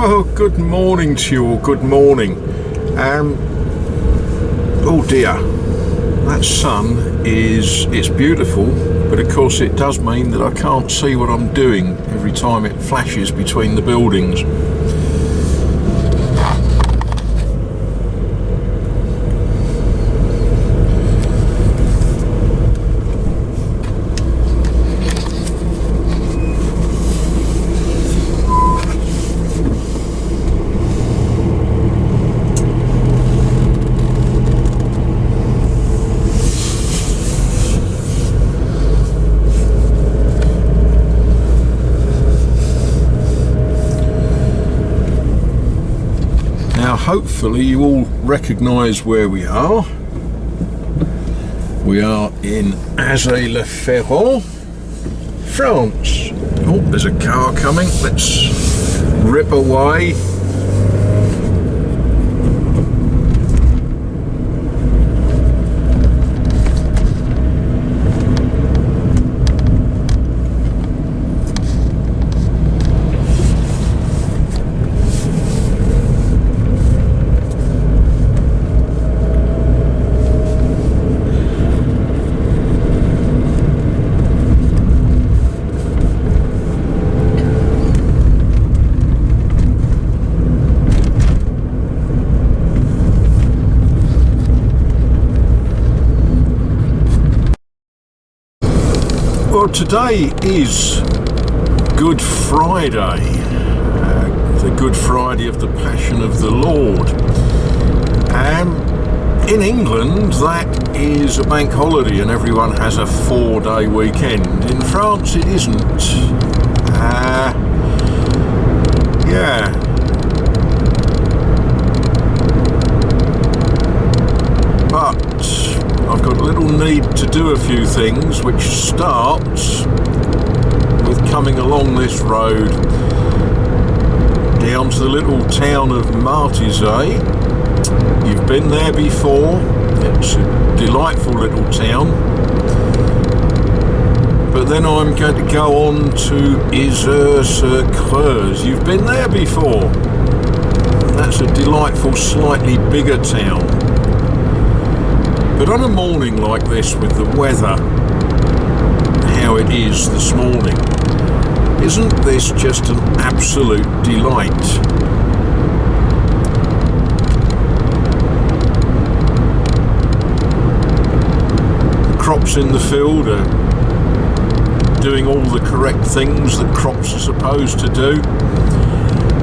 Oh, good morning to you all, good morning. Oh dear, that sun it's beautiful, but of course it does mean that I can't see what I'm doing every time it flashes between the buildings. Hopefully you all recognise where we are. We are in Azay-le-Ferron, France. Oh, there's a car coming. Let's rip away. Well, today is Good Friday, the Good Friday of the Passion of the Lord. In England, that is a bank holiday and everyone has a 4-day weekend. In France, it isn't. Yeah. But I've got a little need to do a few things, which starts with coming along this road down to the little town of Martizay. You've been there before. It's a delightful little town. But then I'm going to go on to Isère-sur-Creuse. You've been there before. That's a delightful, slightly bigger town. But on a morning like this, with the weather how it is this morning, isn't this just an absolute delight? The crops in the field are doing all the correct things that crops are supposed to do.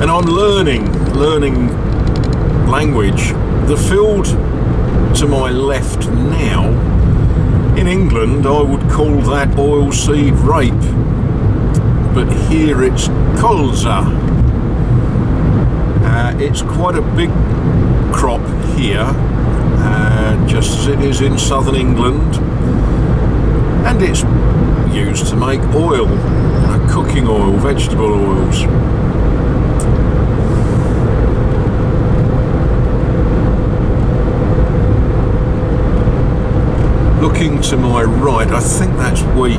And I'm learning language. The field to my left now, in England I would call that oilseed rape, but here it's colza. It's quite a big crop here, just as it is in southern England, and it's used to make oil, cooking oil, vegetable oils. Looking to my right, I think that's wheat.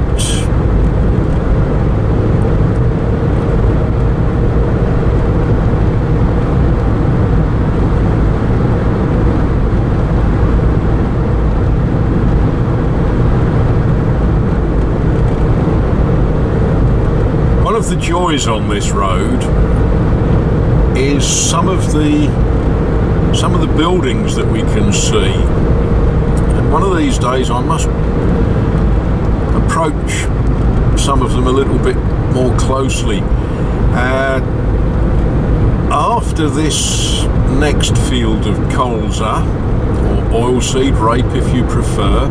One of the joys on this road is some of the buildings that we can see. One of these days I must approach some of them a little bit more closely. After this next field of colza, or oilseed rape if you prefer,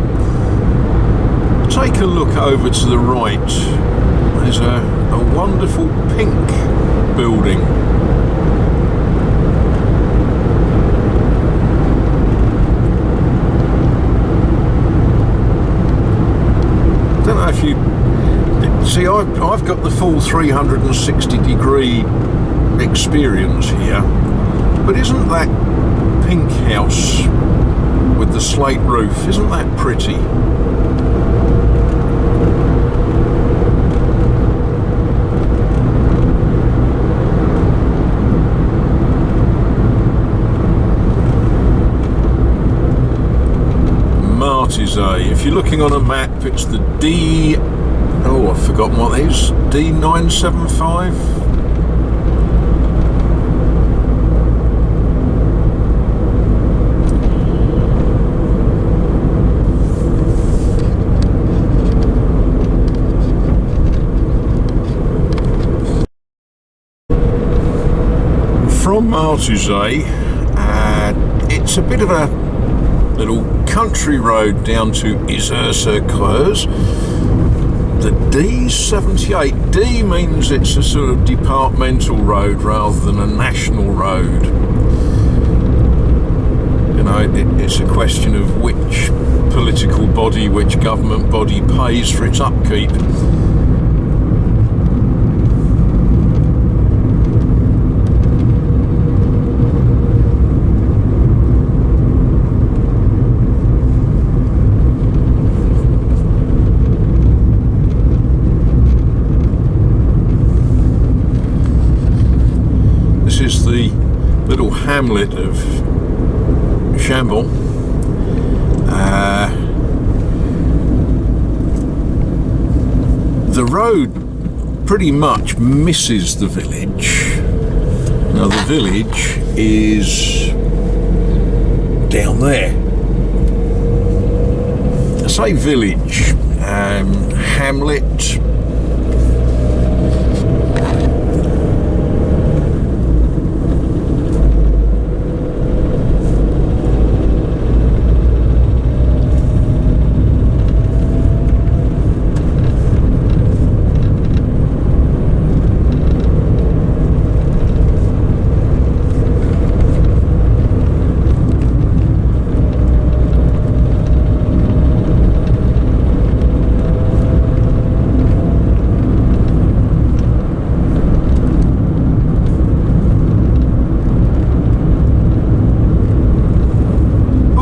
take a look over to the right. There's a wonderful pink building. If you see, I've got the full 360-degree experience here, but isn't that pink house with the slate roof, isn't that pretty? Maltese. If you're looking on a map, it's the I've forgotten what it is. D975. From Maltese, it's a bit of a little country road down to Isère-sur-Creuse. The D78. D means it's a sort of departmental road rather than a national road. You know, it's a question of which political body, which government body pays for its upkeep. This is the little hamlet of Chambon. The road pretty much misses the village. Now the village is down there. I say village, hamlet.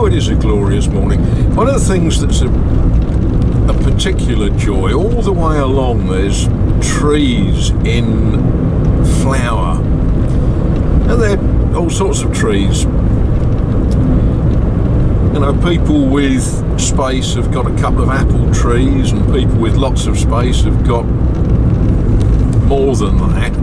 It is a glorious morning. One of the things that's a particular joy, all the way along there's trees in flower, and they're all sorts of trees. You know, people with space have got a couple of apple trees, and people with lots of space have got more than that.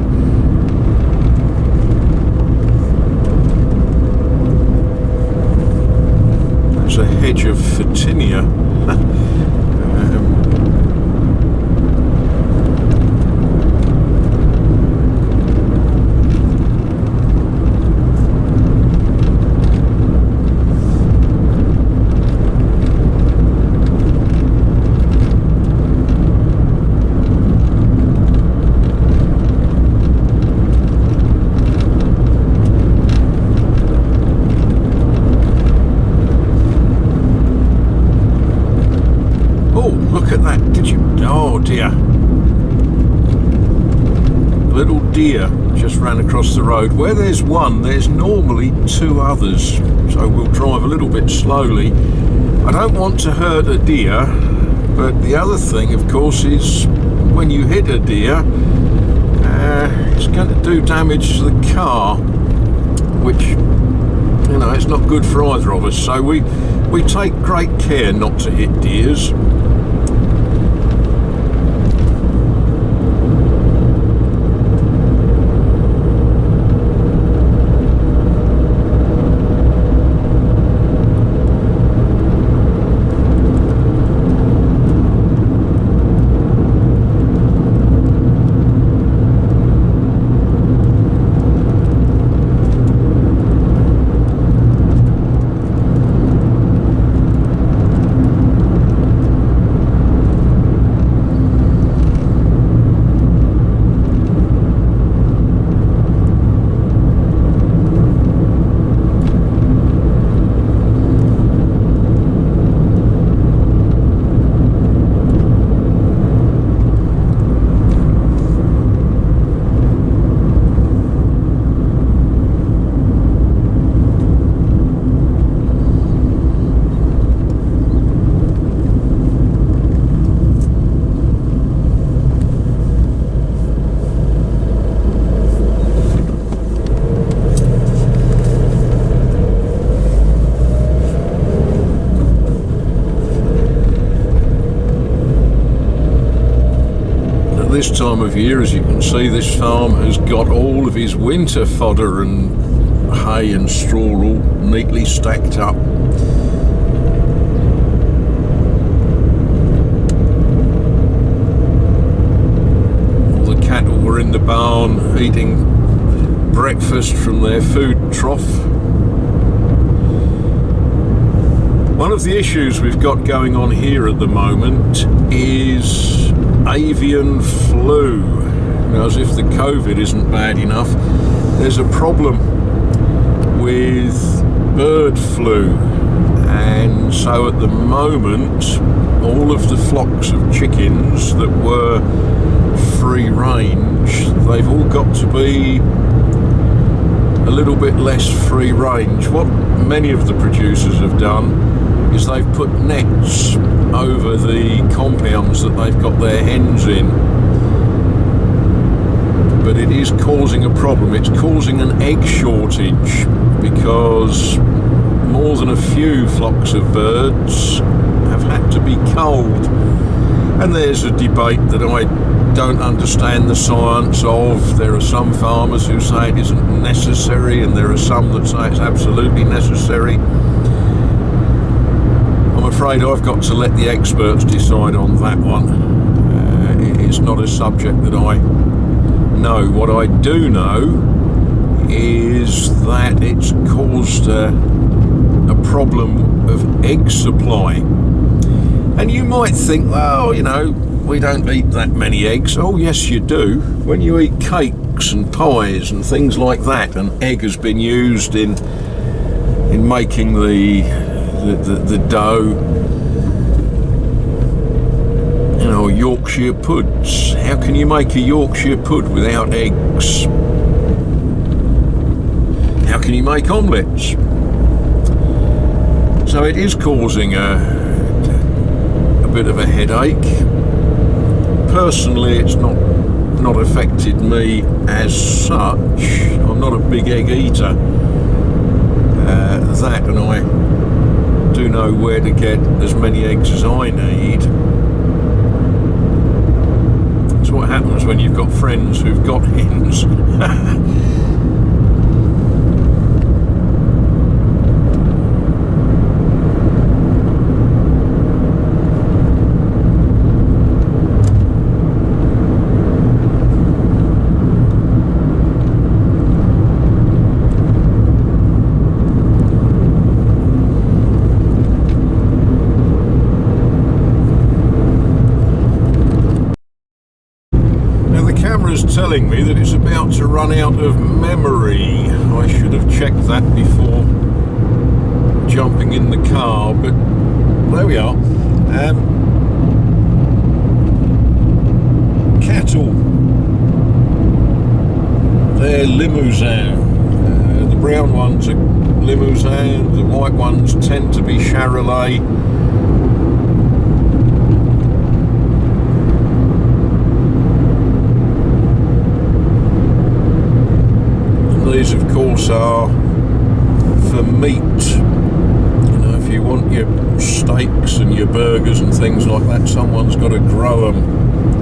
A hedge of Photinia. Look at that, did you? Oh dear. A little deer just ran across the road. Where there's one, there's normally two others. So we'll drive a little bit slowly. I don't want to hurt a deer, but the other thing, of course, is when you hit a deer, it's going to do damage to the car, which, you know, it's not good for either of us. So we take great care not to hit deers. this time of year, as you can see, this farm has got all of his winter fodder and hay and straw all neatly stacked up. All the cattle were in the barn eating breakfast from their food trough. One of the issues we've got going on here at the moment is avian flu. Now, as if the COVID isn't bad enough, there's a problem with bird flu, and so at the moment all of the flocks of chickens that were free range, they've all got to be a little bit less free range. What many of the producers have done is they've put nets over the compounds that they've got their hens in, but it is causing a problem. It's causing an egg shortage because more than a few flocks of birds have had to be culled, and there's a debate that I don't understand the science of. There are some farmers who say it isn't necessary, and there are some that say it's absolutely necessary. I'm afraid I've got to let the experts decide on that one. It's not a subject that I know. What I do know is that it's caused a problem of egg supply. And you might think, well, you know, we don't eat that many eggs. Oh yes you do. When you eat cakes and pies and things like that, an egg has been used in making the dough. You know, Yorkshire puds. How can you make a Yorkshire pud without eggs? How can you make omelettes? So it is causing a bit of a headache. Personally, it's not affected me as such. I'm not a big egg eater. That, and I do know where to get as many eggs as I need. It's what happens when you've got friends who've got hens. Telling me that it's about to run out of memory. I should have checked that before jumping in the car, but there we are. Cattle, they're Limousin. The brown ones are Limousin, the white ones tend to be Charolais. These of course are for meat. You know, if you want your steaks and your burgers and things like that, someone's got to grow them.